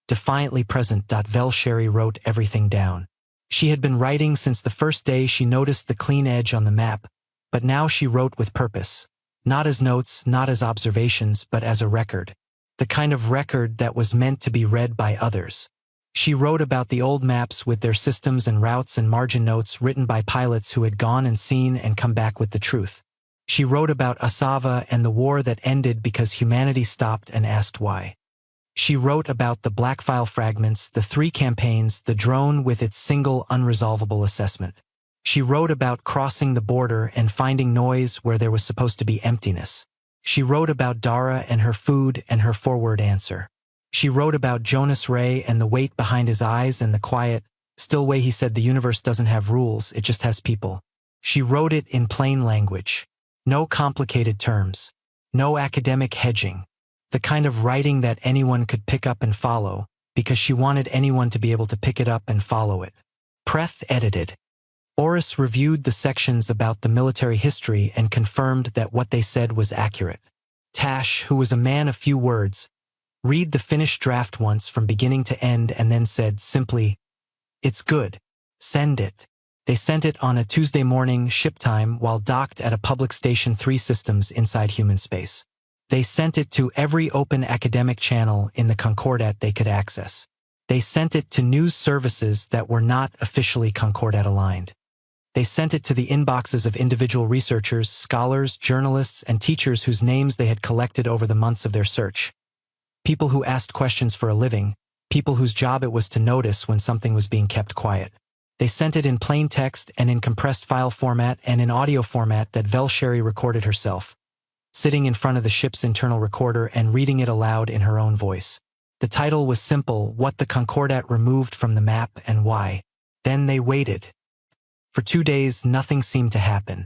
defiantly present. Velsheri wrote everything down. She had been writing since the first day she noticed the clean edge on the map, but now she wrote with purpose. Not as notes, not as observations, but as a record. The kind of record that was meant to be read by others. She wrote about the old maps with their systems and routes and margin notes written by pilots who had gone and seen and come back with the truth. She wrote about Asava and the war that ended because humanity stopped and asked why. She wrote about the black file fragments, the 3 campaigns, the drone with its single unresolvable assessment. She wrote about crossing the border and finding noise where there was supposed to be emptiness. She wrote about Dara and her food and her forward answer. She wrote about Jonas Ray and the weight behind his eyes and the quiet, still way he said the universe doesn't have rules, it just has people. She wrote it in plain language. No complicated terms. No academic hedging. The kind of writing that anyone could pick up and follow, because she wanted anyone to be able to pick it up and follow it. Preth edited. Oris reviewed the sections about the military history and confirmed that what they said was accurate. Tash, who was a man of few words, read the finished draft once from beginning to end and then said simply, "It's good. Send it." They sent it on a Tuesday morning, ship time, while docked at a public station 3 systems inside human space. They sent it to every open academic channel in the Concordat they could access. They sent it to news services that were not officially Concordat-aligned. They sent it to the inboxes of individual researchers, scholars, journalists, and teachers whose names they had collected over the months of their search. People who asked questions for a living, people whose job it was to notice when something was being kept quiet. They sent it in plain text and in compressed file format and in audio format that Velsheri recorded herself, sitting in front of the ship's internal recorder and reading it aloud in her own voice. The title was simple: What the Concordat Removed from the Map and Why. Then they waited. For 2 days, nothing seemed to happen.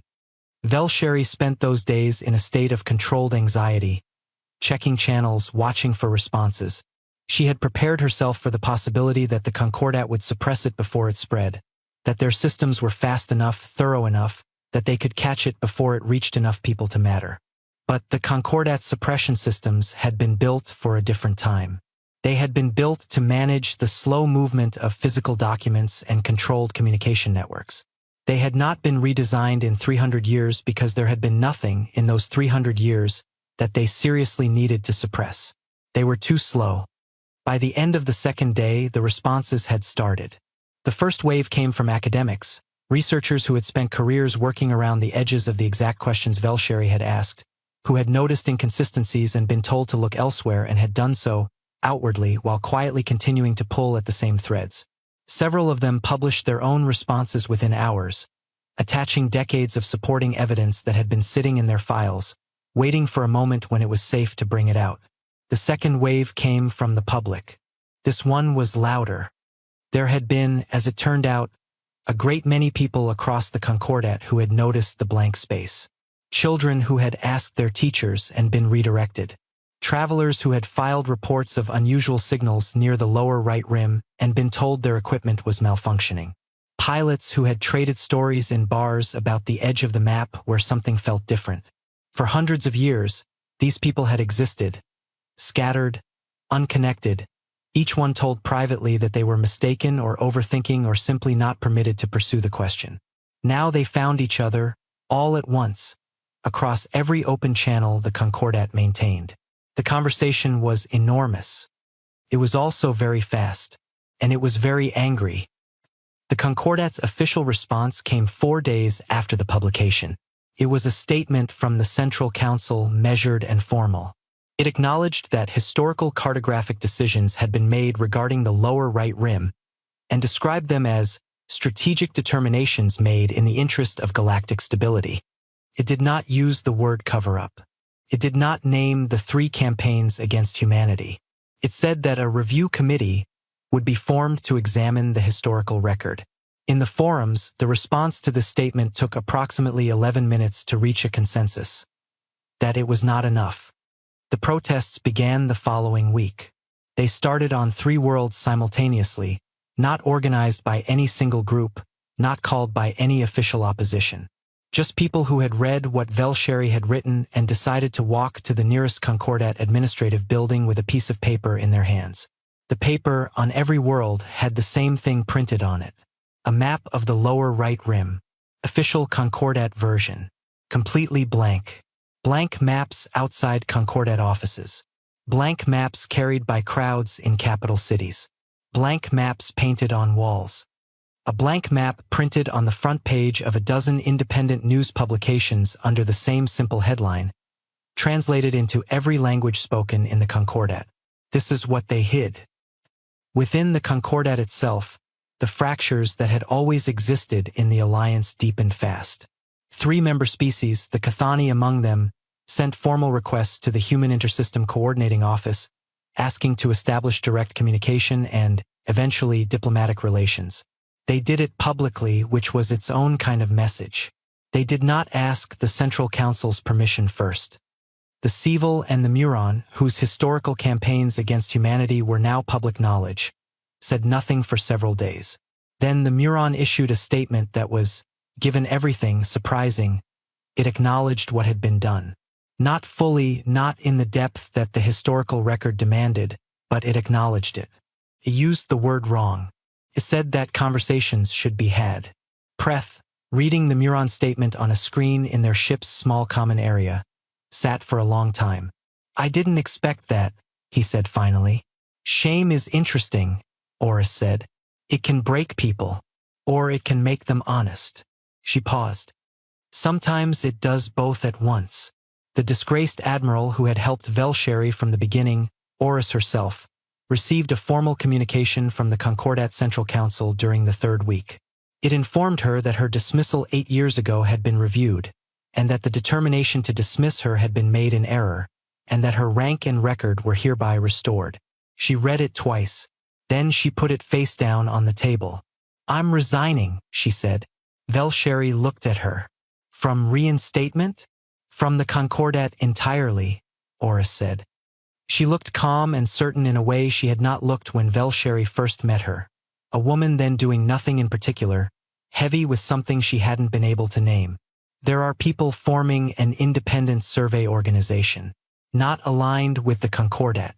Velsheri spent those days in a state of controlled anxiety, checking channels, watching for responses. She had prepared herself for the possibility that the Concordat would suppress it before it spread, that their systems were fast enough, thorough enough, that they could catch it before it reached enough people to matter. But the Concordat suppression systems had been built for a different time. They had been built to manage the slow movement of physical documents and controlled communication networks. They had not been redesigned in 300 years because there had been nothing in those 300 years that they seriously needed to suppress. They were too slow. By the end of the second day, the responses had started. The first wave came from academics, researchers who had spent careers working around the edges of the exact questions Velsheri had asked, who had noticed inconsistencies and been told to look elsewhere and had done so outwardly while quietly continuing to pull at the same threads. Several of them published their own responses within hours, attaching decades of supporting evidence that had been sitting in their files, waiting for a moment when it was safe to bring it out. The second wave came from the public. This one was louder. There had been, as it turned out, a great many people across the Concordat who had noticed the blank space. Children who had asked their teachers and been redirected. Travelers who had filed reports of unusual signals near the lower right rim and been told their equipment was malfunctioning. Pilots who had traded stories in bars about the edge of the map where something felt different. For hundreds of years, these people had existed, scattered, unconnected, each one told privately that they were mistaken or overthinking or simply not permitted to pursue the question. Now they found each other, all at once, across every open channel the Concordat maintained. The conversation was enormous. It was also very fast, and it was very angry. The Concordat's official response came 4 days after the publication. It was a statement from the Central Council, measured and formal. It acknowledged that historical cartographic decisions had been made regarding the lower right rim and described them as strategic determinations made in the interest of galactic stability. It did not use the word cover-up. It did not name the 3 campaigns against humanity. It said that a review committee would be formed to examine the historical record. In the forums, the response to this statement took approximately 11 minutes to reach a consensus. That it was not enough. The protests began the following week. They started on 3 worlds simultaneously, not organized by any single group, not called by any official opposition. Just people who had read what Velsheri had written and decided to walk to the nearest Concordat administrative building with a piece of paper in their hands. The paper, on every world, had the same thing printed on it. A map of the lower right rim. Official Concordat version. Completely blank. Blank maps outside Concordat offices. Blank maps carried by crowds in capital cities. Blank maps painted on walls. A blank map printed on the front page of a dozen independent news publications under the same simple headline, translated into every language spoken in the Concordat. This is what they hid. Within the Concordat itself, the fractures that had always existed in the alliance deepened fast. 3 member species, the Cathani among them, sent formal requests to the Human Intersystem Coordinating Office, asking to establish direct communication and, eventually, diplomatic relations. They did it publicly, which was its own kind of message. They did not ask the Central Council's permission first. The Civil and the Muron, whose historical campaigns against humanity were now public knowledge, said nothing for several days. Then the Muron issued a statement that was, given everything, surprising. It acknowledged what had been done. Not fully, not in the depth that the historical record demanded, but it acknowledged it. It used the word wrong. It said that conversations should be had. Preth, reading the Muron statement on a screen in their ship's small common area, sat for a long time. I didn't expect that, he said finally. Shame is interesting, Oris said. It can break people, or it can make them honest. She paused. Sometimes it does both at once. The disgraced admiral who had helped Velsheri from the beginning, Oris herself, received a formal communication from the Concordat Central Council during the third week. It informed her that her dismissal 8 years ago had been reviewed, and that the determination to dismiss her had been made in error, and that her rank and record were hereby restored. She read it twice. Then she put it face down on the table. I'm resigning, she said. Velsheri looked at her. From reinstatement? From the Concordat entirely, Oris said. She looked calm and certain in a way she had not looked when Velsheri first met her. A woman then doing nothing in particular, heavy with something she hadn't been able to name. There are people forming an independent survey organization, not aligned with the Concordat,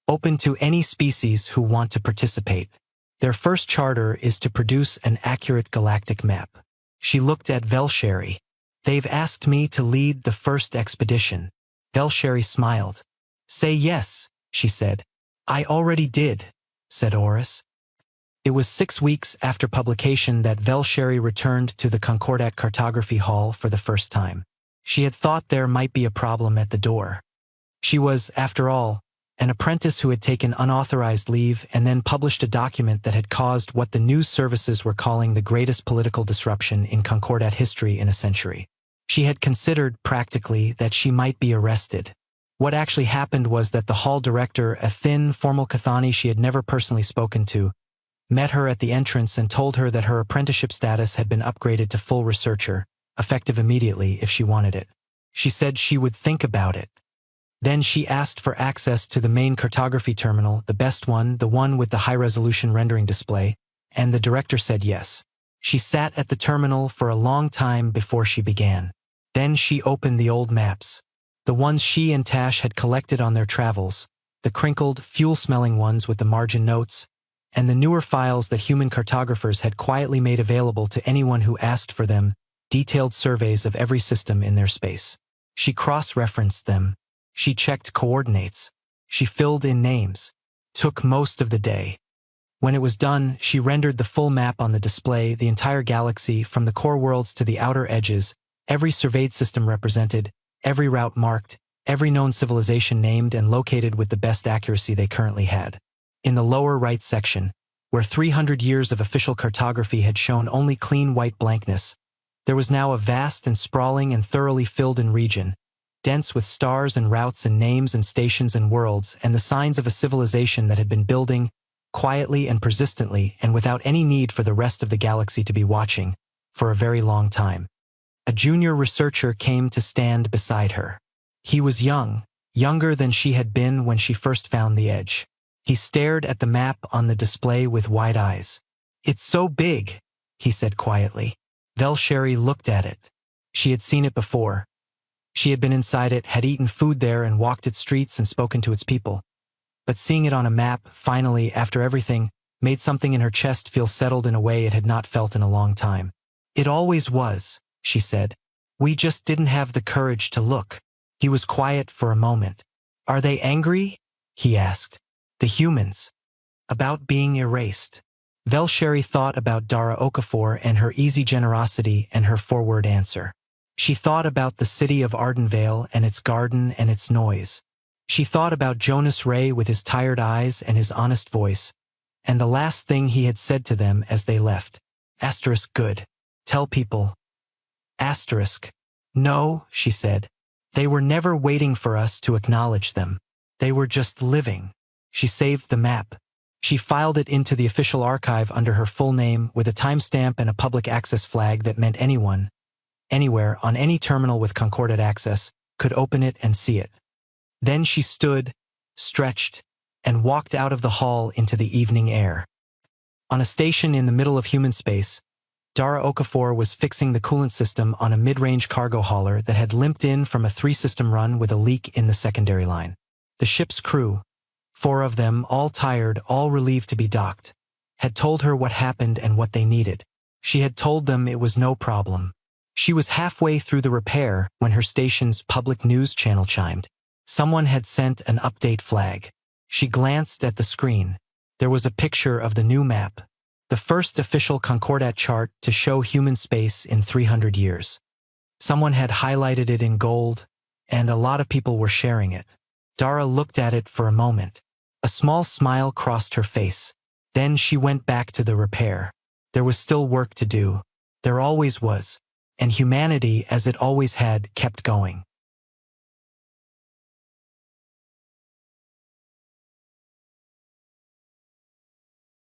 open to any species who want to participate. Their first charter is to produce an accurate galactic map. She looked at Velsheri. They've asked me to lead the first expedition. Velsheri smiled. Say yes, she said. I already did, said Oris. It was 6 weeks after publication that Velsheri returned to the Concordat Cartography Hall for the first time. She had thought there might be a problem at the door. She was, after all, an apprentice who had taken unauthorized leave and then published a document that had caused what the news services were calling the greatest political disruption in Concordat history in a century. She had considered, practically, that she might be arrested. What actually happened was that the hall director, a thin, formal Cathani she had never personally spoken to, met her at the entrance and told her that her apprenticeship status had been upgraded to full researcher, effective immediately if she wanted it. She said she would think about it. Then she asked for access to the main cartography terminal, the best one, the one with the high-resolution rendering display, and the director said yes. She sat at the terminal for a long time before she began. Then she opened the old maps, the ones she and Tash had collected on their travels, the crinkled, fuel-smelling ones with the margin notes, and the newer files that human cartographers had quietly made available to anyone who asked for them, detailed surveys of every system in their space. She cross-referenced them. She checked coordinates. She filled in names. Took most of the day. When it was done, she rendered the full map on the display, the entire galaxy, from the core worlds to the outer edges, every surveyed system represented, every route marked, every known civilization named and located with the best accuracy they currently had. In the lower right section, where 300 years of official cartography had shown only clean white blankness, there was now a vast and sprawling and thoroughly filled-in region, dense with stars and routes and names and stations and worlds and the signs of a civilization that had been building, quietly and persistently and without any need for the rest of the galaxy to be watching, for a very long time. A junior researcher came to stand beside her. He was young, younger than she had been when she first found the edge. He stared at the map on the display with wide eyes. It's so big, he said quietly. Velsheri looked at it. She had seen it before. She had been inside it, had eaten food there and walked its streets and spoken to its people. But seeing it on a map, finally, after everything, made something in her chest feel settled in a way it had not felt in a long time. It always was, she said. We just didn't have the courage to look. He was quiet for a moment. Are they angry? He asked. The humans. About being erased. Velsheri thought about Dara Okafor and her easy generosity and her forward answer. She thought about the city of Ardenvale and its garden and its noise. She thought about Jonas Ray with his tired eyes and his honest voice, and the last thing he had said to them as they left. Asterisk good. Tell people. Asterisk. No, she said. They were never waiting for us to acknowledge them. They were just living. She saved the map. She filed it into the official archive under her full name with a timestamp and a public access flag that meant anyone, anywhere, on any terminal with Concordat access, could open it and see it. Then she stood, stretched, and walked out of the hall into the evening air. On a station in the middle of human space, Dara Okafor was fixing the coolant system on a mid-range cargo hauler that had limped in from a 3-system run with a leak in the secondary line. The ship's crew, 4 of them, all tired, all relieved to be docked, had told her what happened and what they needed. She had told them it was no problem. She was halfway through the repair when her station's public news channel chimed. Someone had sent an update flag. She glanced at the screen. There was a picture of the new map, the first official Concordat chart to show human space in 300 years. Someone had highlighted it in gold, and a lot of people were sharing it. Dara looked at it for a moment. A small smile crossed her face. Then she went back to the repair. There was still work to do. There always was. And humanity, as it always had, kept going.